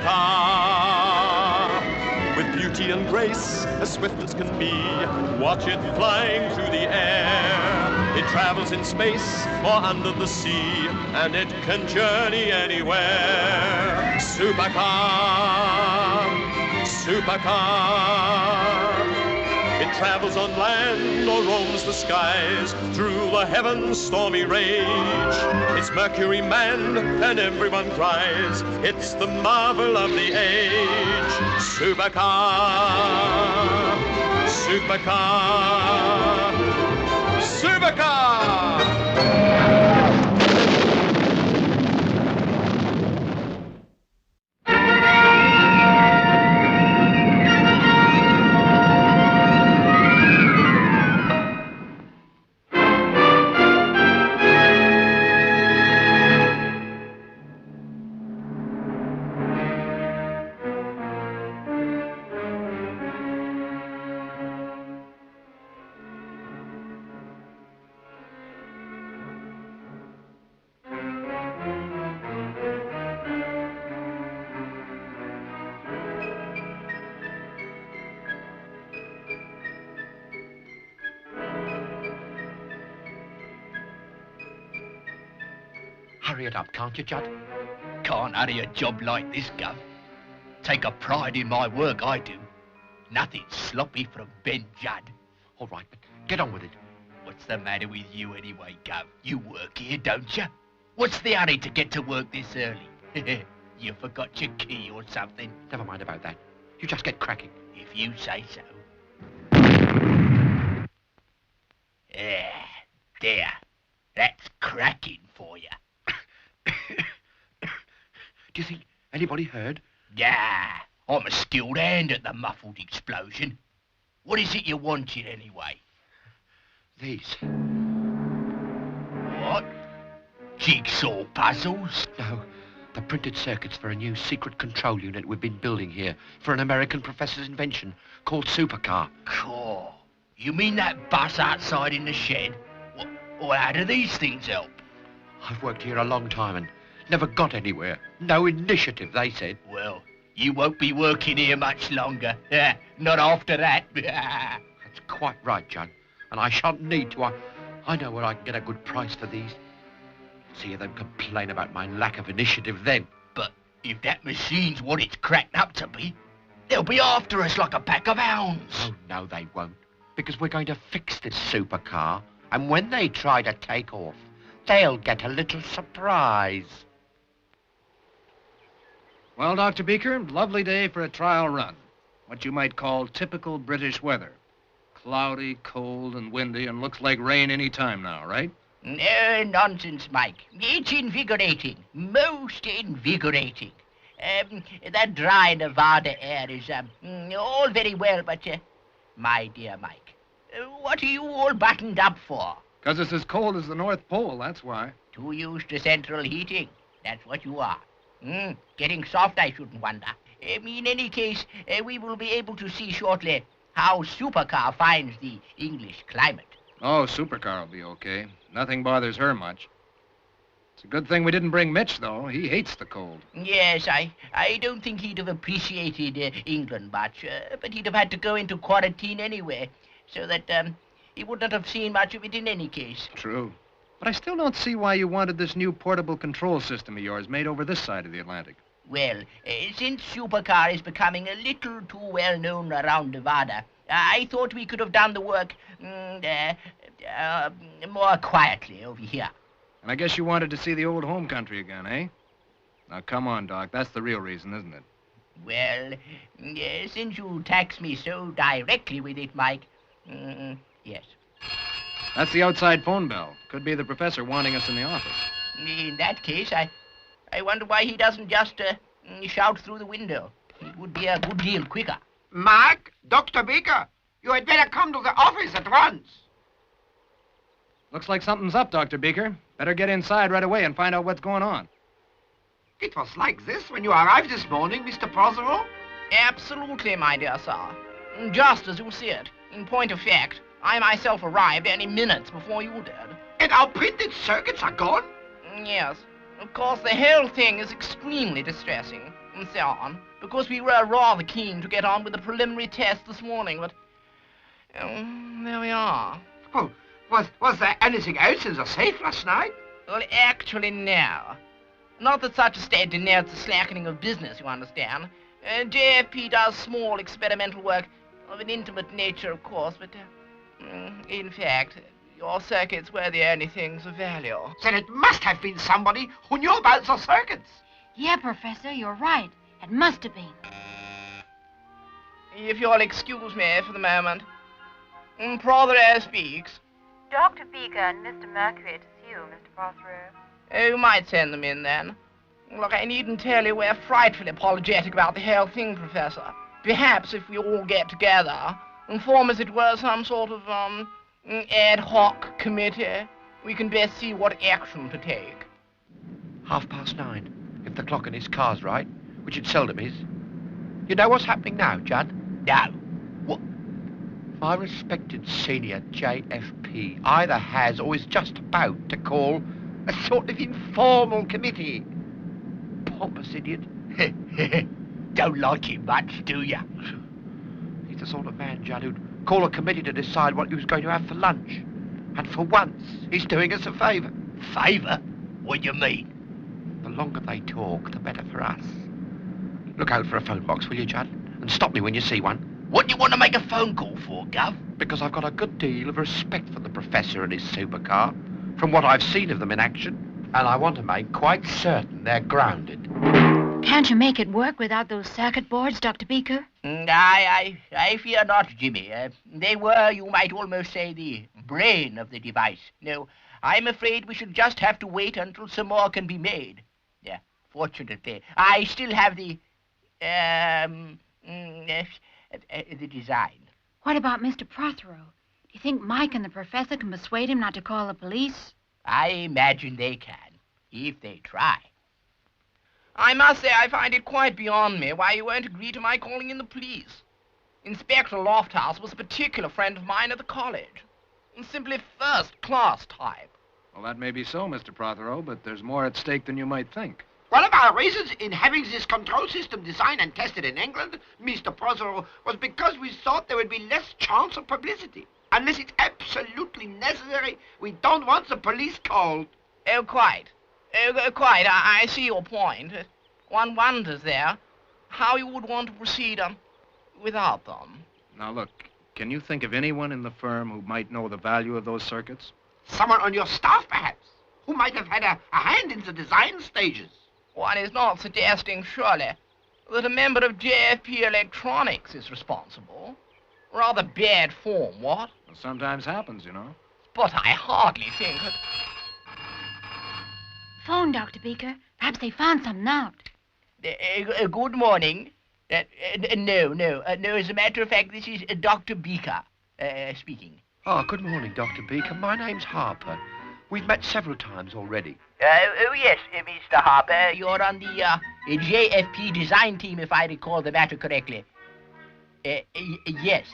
Supercar. With beauty and grace, as swift as can be, watch it flying through the air. It travels in space or under the sea, and it can journey anywhere. Supercar, Supercar. It travels on land or roams the skies, through the heavens' stormy rage. It's Mercury manned and everyone cries, it's the marvel of the age. Supercar, Supercar, Supercar! Hurry it up, can't you, Judd? Can't hurry a job like this, Gov. Take a pride in my work, I do. Nothing sloppy from Ben Judd. All right, but get on with it. What's the matter with you anyway, Gov? You work here, don't you? What's the hurry to get to work this early? You forgot your key or something? Never mind about that. You just get cracking. If you say so. There. That's cracking for you. Do you think anybody heard? Yeah, I'm a skilled hand at the muffled explosion. What is it you wanted anyway? These. What? Jigsaw puzzles? No, the printed circuits for a new secret control unit we've been building here for an American professor's invention called Supercar. Cool. You mean that bus outside in the shed? Well, how do these things help? I've worked here a long time and never got anywhere. No initiative, they said. Well, you won't be working here much longer. Not after that. That's quite right, Judd. And I shan't need to. I know where I can get a good price for these. See them complain about my lack of initiative then. But if that machine's what it's cracked up to be, they'll be after us like a pack of hounds. Oh, no, they won't. Because we're going to fix this supercar. And when they try to take off, they'll get a little surprise. Well, Dr. Beaker, lovely day for a trial run. What you might call typical British weather. Cloudy, cold, and windy, and looks like rain any time now, right? No nonsense, Mike. It's invigorating. Most invigorating. That dry Nevada air is all very well, but, my dear Mike, what are you all buttoned up for? 'Cause it's as cold as the North Pole, that's why. Too used to central heating. That's what you are. Getting soft, I shouldn't wonder. In any case, we will be able to see shortly how Supercar finds the English climate. Oh, Supercar will be okay. Nothing bothers her much. It's a good thing we didn't bring Mitch, though. He hates the cold. Yes, I don't think he'd have appreciated England much, but he'd have had to go into quarantine anyway, so that he wouldn't have seen much of it in any case. True. But I still don't see why you wanted this new portable control system of yours made over this side of the Atlantic. Well, since Supercar is becoming a little too well known around Nevada, I thought we could have done the work more quietly over here. And I guess you wanted to see the old home country again, eh? Now, come on, Doc. That's the real reason, isn't it? Well, since you tax me so directly with it, Mike, yes. That's the outside phone bell. Could be the professor wanting us in the office. In that case, I wonder why he doesn't just shout through the window. It would be a good deal quicker. Mark, Dr. Baker, you had better come to the office at once. Looks like something's up, Dr. Beaker. Better get inside right away and find out what's going on. It was like this when you arrived this morning, Mr. Prothero? Absolutely, my dear sir. Just as you see it. In point of fact, I myself arrived any minutes before you did. And our printed circuits are gone? Yes. Of course, the whole thing is extremely distressing. and so on, because we were rather keen to get on with the preliminary test this morning, but there we are. Oh, was there anything else in the safe last night? Well, actually, no. Not that such a state denotes a slackening of business, you understand. JFP does small experimental work of an intimate nature, of course, but in fact, your circuits were the only things of value. Then it must have been somebody who knew about the circuits. Yeah, Professor, you're right. It must have been. If you'll excuse me for the moment. Prothero speaks. Dr. Beaker and Mr. Mercury to see you, Mr. Prothero. You might send them in, then. Look, I needn't tell you we're frightfully apologetic about the whole thing, Professor. Perhaps if we all get together and form, as it were, some sort of, ad hoc committee, we can best see what action to take. 9:30, if the clock in his car's right, which it seldom is. You know what's happening now, Judd? No. What? My respected senior JFP either has or is just about to call a sort of informal committee. Pompous idiot. Don't like him much, do you? He's the sort of man, Judd, who'd call a committee to decide what he was going to have for lunch. And for once, he's doing us a favour. Favour? What do you mean? The longer they talk, the better for us. Look out for a phone box, will you, Judd? And stop me when you see one. What do you want to make a phone call for, Gov? Because I've got a good deal of respect for the Professor and his supercar, from what I've seen of them in action, and I want to make quite certain they're grounded. Can't you make it work without those circuit boards, Dr. Beaker? I fear not, Jimmy. They were, you might almost say, the brain of the device. No, I'm afraid we should just have to wait until some more can be made. Yeah, fortunately, I still have the design. What about Mr. Prothero? Do you think Mike and the Professor can persuade him not to call the police? I imagine they can, if they try. I must say I find it quite beyond me why you won't agree to my calling in the police. Inspector Lofthouse was a particular friend of mine at the college. And simply first-class type. Well, that may be so, Mr. Prothero, but there's more at stake than you might think. One of our reasons in having this control system designed and tested in England, Mr. Prothero, was because we thought there would be less chance of publicity. Unless it's absolutely necessary, we don't want the police called. Oh, quite. Quite. I see your point. One wonders there how you would want to proceed without them. Now, look, can you think of anyone in the firm who might know the value of those circuits? Someone on your staff, perhaps, who might have had a hand in the design stages. One is not suggesting, surely, that a member of JFP Electronics is responsible. Rather bad form, what? Well, sometimes happens, you know. But I hardly think that... Phone, Dr. Beaker. Perhaps they found something out. Good morning. No, as a matter of fact, this is Dr. Beaker speaking. Oh, good morning, Dr. Beaker. My name's Harper. We've met several times already. Oh, yes, Mr. Harper. You're on the JFP design team, if I recall the matter correctly. Yes.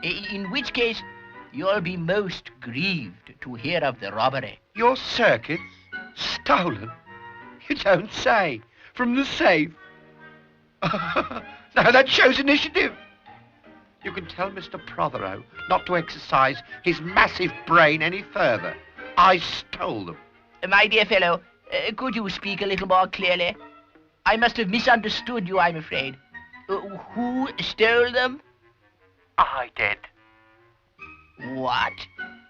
In which case, you'll be most grieved to hear of the robbery. Your circuits? Stolen? You don't say. From the safe? Now that shows initiative. You can tell Mr. Prothero not to exercise his massive brain any further. I stole them. My dear fellow, could you speak a little more clearly? I must have misunderstood you, I'm afraid. Who stole them? I did. What?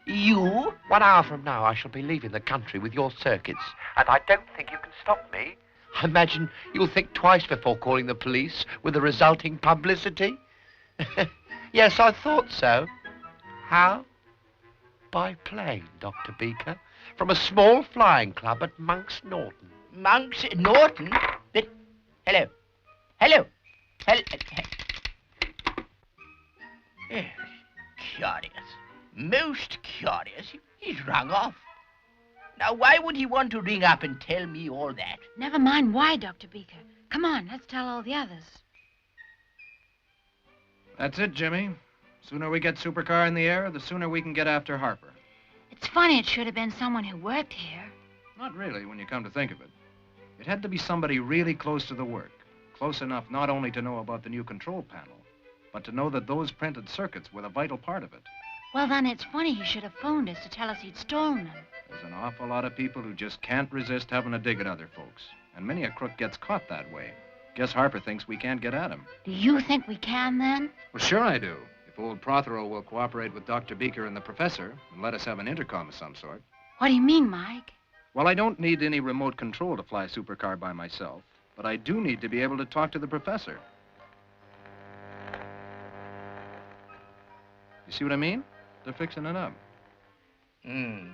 You? 1 hour from now, I shall be leaving the country with your circuits, and I don't think you can stop me. I imagine you'll think twice before calling the police with the resulting publicity. Yes, I thought so. How? By plane, Dr. Beaker, from a small flying club at Monk's Norton. Monk's Norton? But, hello. Curious. Most curious. He's rung off. Now, why would he want to ring up and tell me all that? Never mind why, Dr. Beaker. Come on, let's tell all the others. That's it, Jimmy. Sooner we get Supercar in the air, the sooner we can get after Harper. It's funny it should have been someone who worked here. Not really, when you come to think of it. It had to be somebody really close to the work, Close enough not only to know about the new control panel, but to know that those printed circuits were the vital part of it. Well, then it's funny he should have phoned us to tell us he'd stolen them. There's an awful lot of people who just can't resist having a dig at other folks. And many a crook gets caught that way. Guess Harper thinks we can't get at him. Do you think we can, then? Well, sure I do. If old Prothero will cooperate with Dr. Beaker and the professor and let us have an intercom of some sort. What do you mean, Mike? Well, I don't need any remote control to fly Supercar by myself, but I do need to be able to talk to the professor. You see what I mean? They're fixing it up.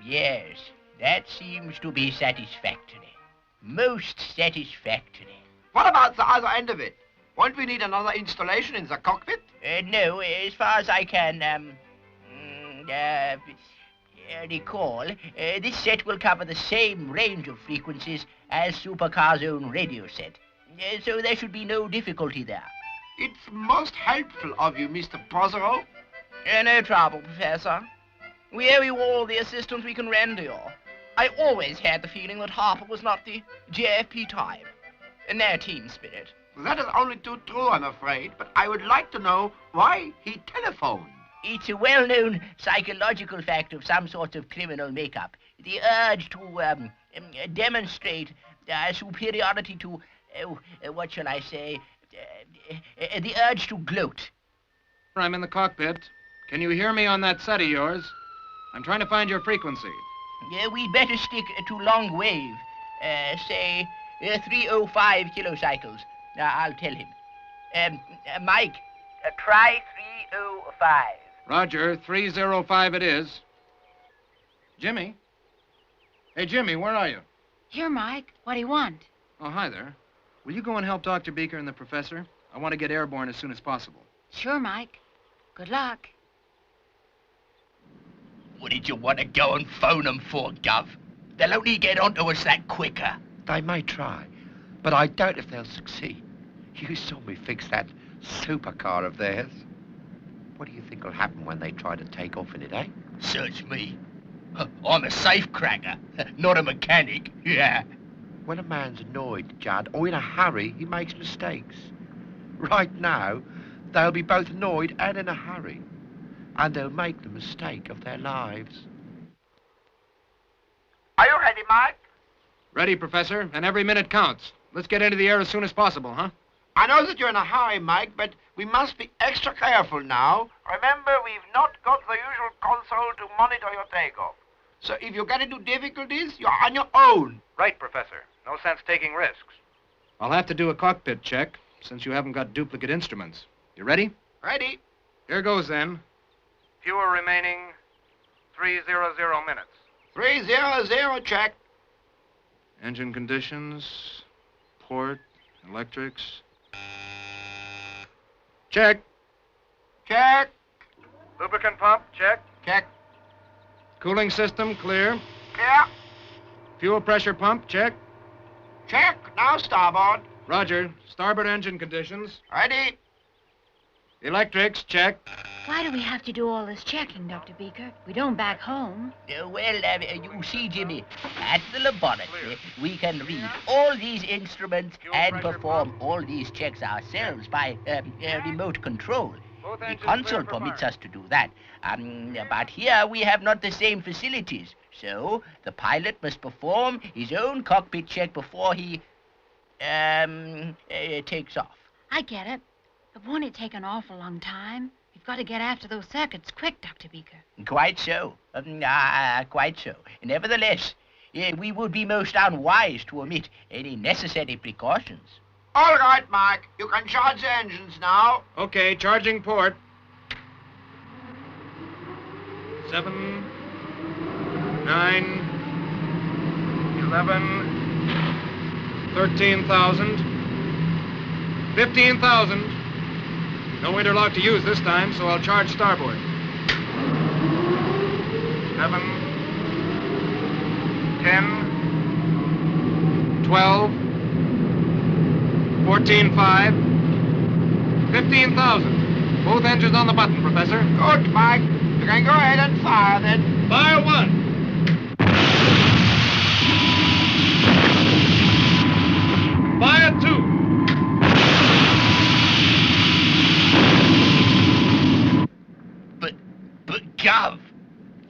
Yes. That seems to be satisfactory. Most satisfactory. What about the other end of it? Won't we need another installation in the cockpit? No, as far as I can, recall, this set will cover the same range of frequencies as Supercar's own radio set. So there should be no difficulty there. It's most helpful of you, Mr. Prothero. No trouble, Professor. We owe you all the assistance we can render you. I always had the feeling that Harper was not the JFP type. No team spirit. That is only too true, I'm afraid, but I would like to know why he telephoned. It's a well-known psychological fact of some sort of criminal makeup. The urge to demonstrate superiority to, what shall I say, the urge to gloat. I'm in the cockpit. Can you hear me on that set of yours? I'm trying to find your frequency. We'd better stick to long wave. Say 305 kilocycles. I'll tell him. Mike, try 305. Roger, 305 it is. Jimmy? Hey, Jimmy, where are you? Here, Mike. What do you want? Oh, hi there. Will you go and help Dr. Beaker and the professor? I want to get airborne as soon as possible. Sure, Mike. Good luck. What did you want to go and phone them for, Gov? They'll only get onto us that quicker. They may try, but I doubt if they'll succeed. You saw me fix that supercar of theirs. What do you think will happen when they try to take off in it, eh? Search me. I'm a safecracker, not a mechanic. Yeah. When a man's annoyed, Judd, or in a hurry, he makes mistakes. Right now, they'll be both annoyed and in a hurry. And they'll make the mistake of their lives. Are you ready, Mike? Ready, Professor, and every minute counts. Let's get into the air as soon as possible, huh? I know that you're in a hurry, Mike, but we must be extra careful now. Remember, we've not got the usual console to monitor your takeoff. So if you get into difficulties, you're on your own. Right, Professor. No sense taking risks. I'll have to do a cockpit check, since you haven't got duplicate instruments. You ready? Ready. Here goes, then. Fuel remaining 300 minutes. 300, check. Engine conditions, port, electrics. Check. Check. Lubricant pump, check. Check. Cooling system, clear. Clear. Fuel pressure pump, check. Check. Now starboard. Roger. Starboard engine conditions. Ready. Electrics, check. Why do we have to do all this checking, Dr. Beaker? We don't back home. You see, Jimmy, at the laboratory, we can read all these instruments and perform all these checks ourselves by remote control. The console permits us to do that. But here we have not the same facilities. So the pilot must perform his own cockpit check before he takes off. I get it. But won't it take an awful long time? We've got to get after those circuits quick, Dr. Beaker. Quite so. Quite so. Nevertheless, we would be most unwise to omit any necessary precautions. All right, Mike. You can charge the engines now. Okay, charging port. 7, 9, 11, 13,000, 15,000. No interlock to use this time, so I'll charge starboard. 7, 10, 12, 14,500, 15,000. Both engines on the button, Professor. Good, Mike. You can go ahead and fire then. Fire 1. Fire 2.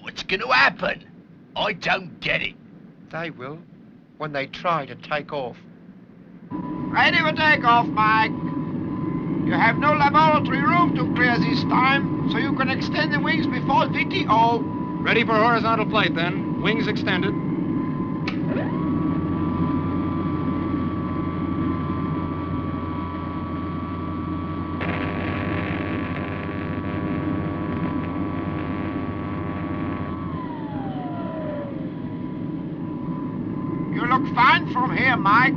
What's going to happen? I don't get it. They will, when they try to take off. Ready for takeoff, Mike. You have no laboratory room to clear this time, so you can extend the wings before VTO. Ready for horizontal flight, then. Wings extended. You look fine from here, Mike.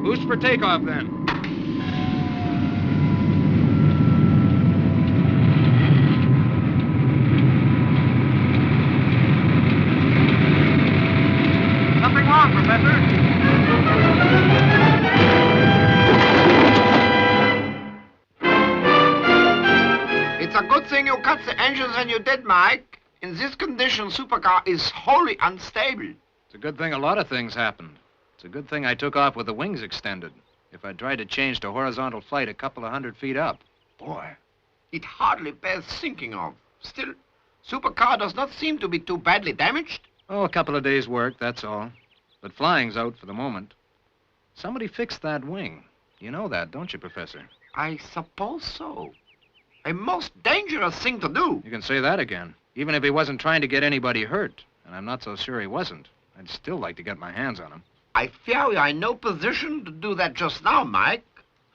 Boost for takeoff, then. Something wrong, Professor. It's a good thing you cut the engines when you did, Mike. In this condition, Supercar is wholly unstable. It's a good thing a lot of things happened. It's a good thing I took off with the wings extended. If I tried to change to horizontal flight a couple of 100 feet up. Boy, it hardly bears thinking of. Still, Supercar does not seem to be too badly damaged. Oh, a couple of days' work, that's all. But flying's out for the moment. Somebody fixed that wing. You know that, don't you, Professor? I suppose so. A most dangerous thing to do. You can say that again. Even if he wasn't trying to get anybody hurt, and I'm not so sure he wasn't, I'd still like to get my hands on him. I fear we are in no position to do that just now, Mike.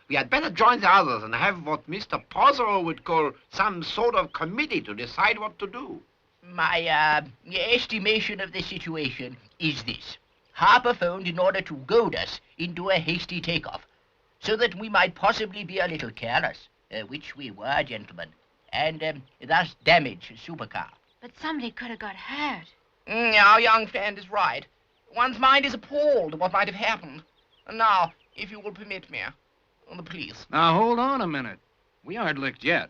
We had better join the others and have what Mr. Prothero would call some sort of committee to decide what to do. My estimation of the situation is this. Harper phoned in order to goad us into a hasty takeoff, so that we might possibly be a little careless, which we were, gentlemen, and thus damage Supercar. But somebody could have got hurt. Our young friend is right. One's mind is appalled at what might have happened. And now, if you will permit me, the police. Now, hold on a minute. We aren't licked yet.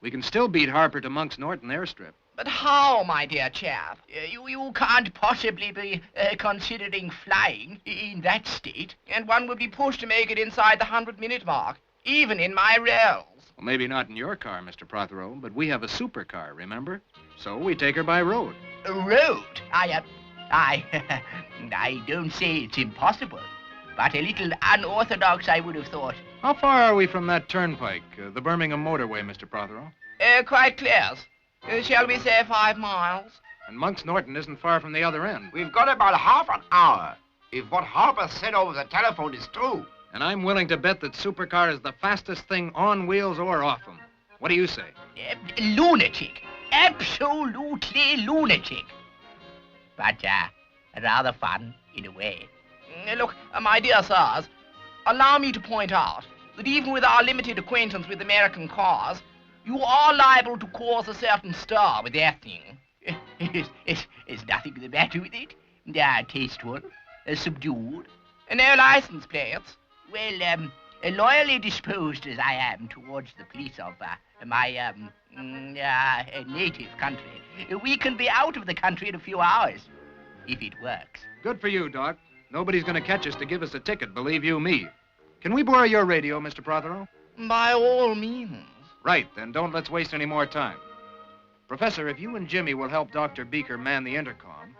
We can still beat Harper to Monk's Norton airstrip. But how, my dear chap? You can't possibly be considering flying in that state, and one would be pushed to make it inside the 100-minute mark, even in my rails. Well, maybe not in your car, Mr. Prothero, but we have a supercar, remember? So we take her by road. Road? I don't say it's impossible, but a little unorthodox, I would have thought. How far are we from that turnpike, the Birmingham motorway, Mr. Prothero? Quite clear. Shall we say 5 miles? And Monk's Norton isn't far from the other end. We've got about half an hour, if what Harper said over the telephone is true. And I'm willing to bet that Supercar is the fastest thing on wheels or off them. What do you say? Lunatic. Absolutely lunatic. But rather fun, in a way. Look, my dear sirs, allow me to point out that even with our limited acquaintance with American cars, you are liable to cause a certain stir with that thing. There's nothing the matter with it. Tasteful, subdued. No license plates. Well, loyally disposed as I am towards the police of my native country, we can be out of the country in a few hours, if it works. Good for you, Doc. Nobody's going to catch us to give us a ticket, believe you me. Can we borrow your radio, Mr. Prothero? By all means. Right, then don't let's waste any more time. Professor, if you and Jimmy will help Dr. Beaker man the intercom,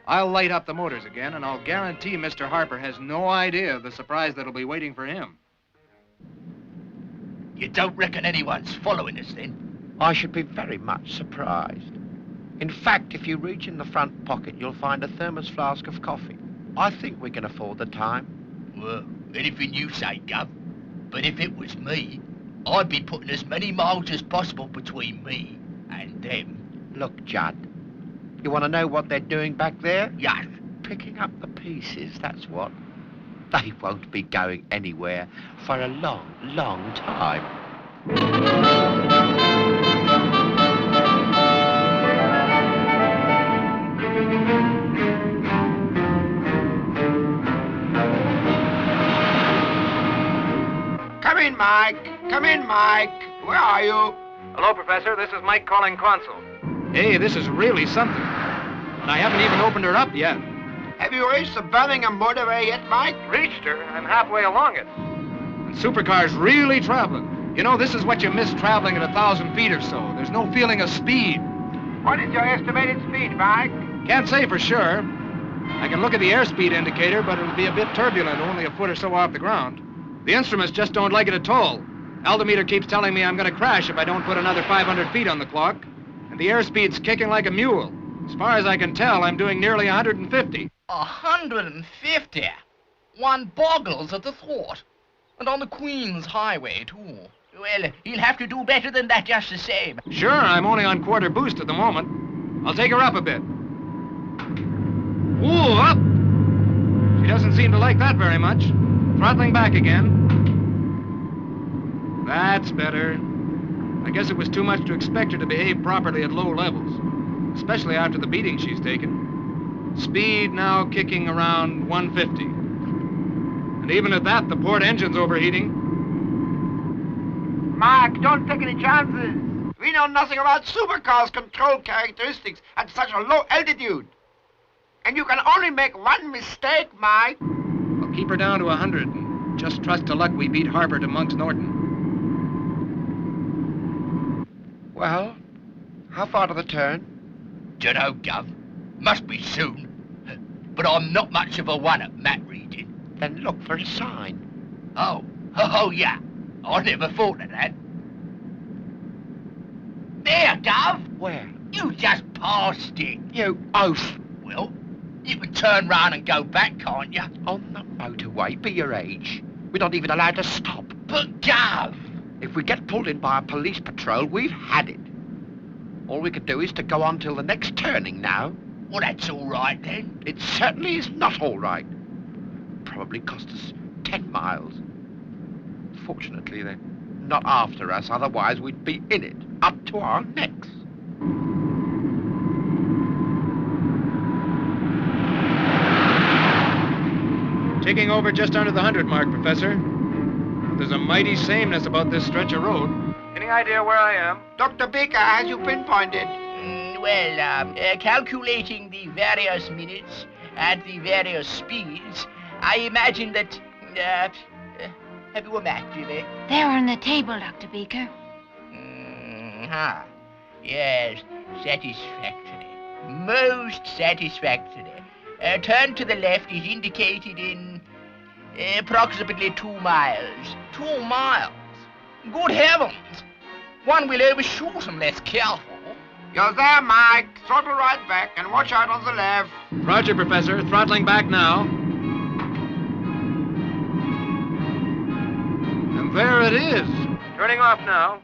I'll light up the motors again, and I'll guarantee Mr. Harper has no idea of the surprise that'll be waiting for him. You don't reckon anyone's following us, then? I should be very much surprised. In fact, if you reach in the front pocket, you'll find a thermos flask of coffee. I think we can afford the time. Well, anything you say, Gov. But if it was me, I'd be putting as many miles as possible between me and them. Look, Judd, you want to know what they're doing back there? Yes. Picking up the pieces, that's what. They won't be going anywhere for a long, long time. Come in, Mike. Come in, Mike. Where are you? Hello, Professor. This is Mike calling Consul. Hey, this is really something. And I haven't even opened her up yet. Have you reached the Birmingham motorway yet, Mike? Reached her? I'm halfway along it. And Supercar's really traveling. You know, this is what you miss traveling at 1,000 feet or so. There's no feeling of speed. What is your estimated speed, Mike? Can't say for sure. I can look at the airspeed indicator, but it'll be a bit turbulent, only a foot or so off the ground. The instruments just don't like it at all. Altimeter keeps telling me I'm going to crash if I don't put another 500 feet on the clock. And the airspeed's kicking like a mule. As far as I can tell, I'm doing nearly 150. 150? One boggles at the thought. And on the Queen's Highway, too. Well, he'll have to do better than that just the same. Sure, I'm only on quarter boost at the moment. I'll take her up a bit. Ooh, up! She doesn't seem to like that very much. Throttling back again. That's better. I guess it was too much to expect her to behave properly at low levels, especially after the beating she's taken. Speed now kicking around 150. And even at that, the port engine's overheating. Mike, don't take any chances. We know nothing about supercars' control characteristics at such a low altitude. And you can only make one mistake, Mike. I'll keep her down to 100 and just trust to luck we beat Harper to Monk's Norton. Well, how far to the turn? Dunno, Gov. Must be soon. But I'm not much of a one at map reading. Then look for a sign. Oh, yeah. I never thought of that. There, Gov. Where? You just passed it. You oaf. Well, you can turn round and go back, can't you? On the motorway, be your age. We're not even allowed to stop. But, Gov. If we get pulled in by a police patrol, we've had it. All we could do is to go on till the next turning now. Well, that's all right, then. It certainly is not all right. Probably cost us 10 miles. Fortunately, they're not after us, otherwise we'd be in it, up to our necks. Taking over just under the 100 mark, Professor. There's a mighty sameness about this stretch of road. Any idea where I am? Dr. Baker has you pinpointed. Calculating the various minutes at the various speeds, I imagine that, have you a map, Jimmy? There on the table, Dr. Beaker. Yes, satisfactory. Most satisfactory. Turn to the left is indicated in approximately 2 miles. 2 miles? Good heavens! One will overshoot unless careful. You're there, Mike. Throttle right back and watch out on the left. Roger, Professor. Throttling back now. And there it is. Turning off now.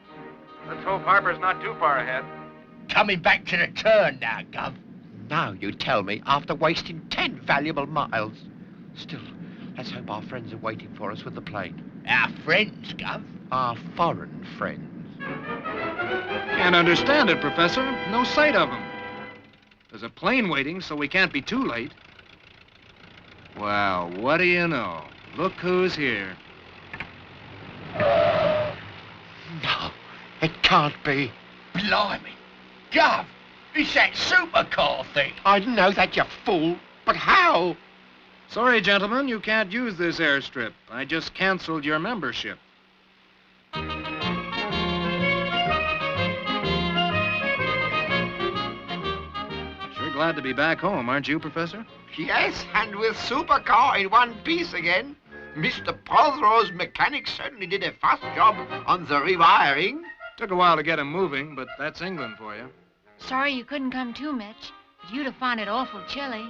Let's hope Harper's not too far ahead. Coming back to the turn now, Gov. Now you tell me, after wasting 10 valuable miles. Still, let's hope our friends are waiting for us with the plane. Our friends, Gov? Our foreign friends. Can't understand it, Professor. No sight of them. There's a plane waiting, so we can't be too late. Well, what do you know? Look who's here. No, it can't be. Blimey. Gov, it's that supercar thing. I know that, you fool. But how? Sorry, gentlemen, you can't use this airstrip. I just canceled your membership. Sure glad to be back home, aren't you, Professor? Yes, and with supercar in one piece again. Mr. Prothero's mechanic certainly did a fast job on the rewiring. Took a while to get him moving, but that's England for you. Sorry you couldn't come too, Mitch. But you'd have found it awful chilly.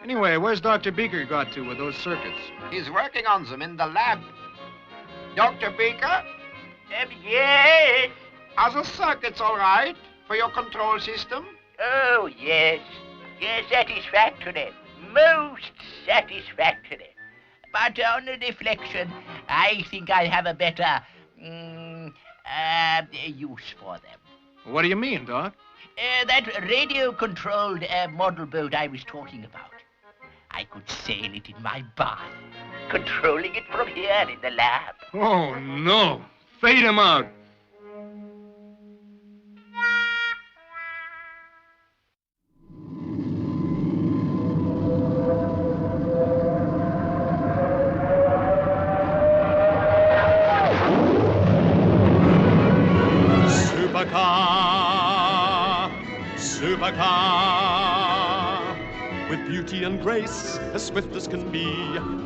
Anyway, where's Dr. Beaker got to with those circuits? He's working on them in the lab. Dr. Baker, Yes. are the circuits all right for your control system? Oh, yes. Yes, satisfactory. Most satisfactory. But on reflection, I think I'll have a better use for them. What do you mean, Doc? That radio-controlled model boat I was talking about. I could sail it in my bath, controlling it from here in the lab. Oh, no. Fade him out. Supercar. Supercar. With beauty and grace, as swift as can be,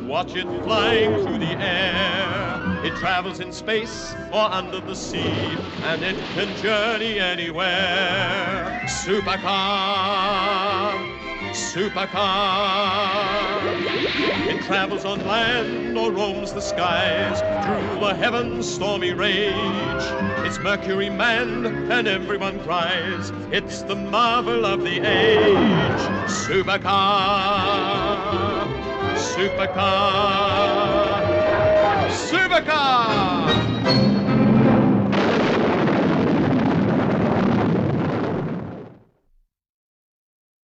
watch it flying through the air. It travels in space or under the sea, and it can journey anywhere. Supercar. Supercar. It travels on land or roams the skies, through the heavens' stormy rage. It's Mercury manned and everyone cries, it's the marvel of the age. Supercar. Supercar. Supercar.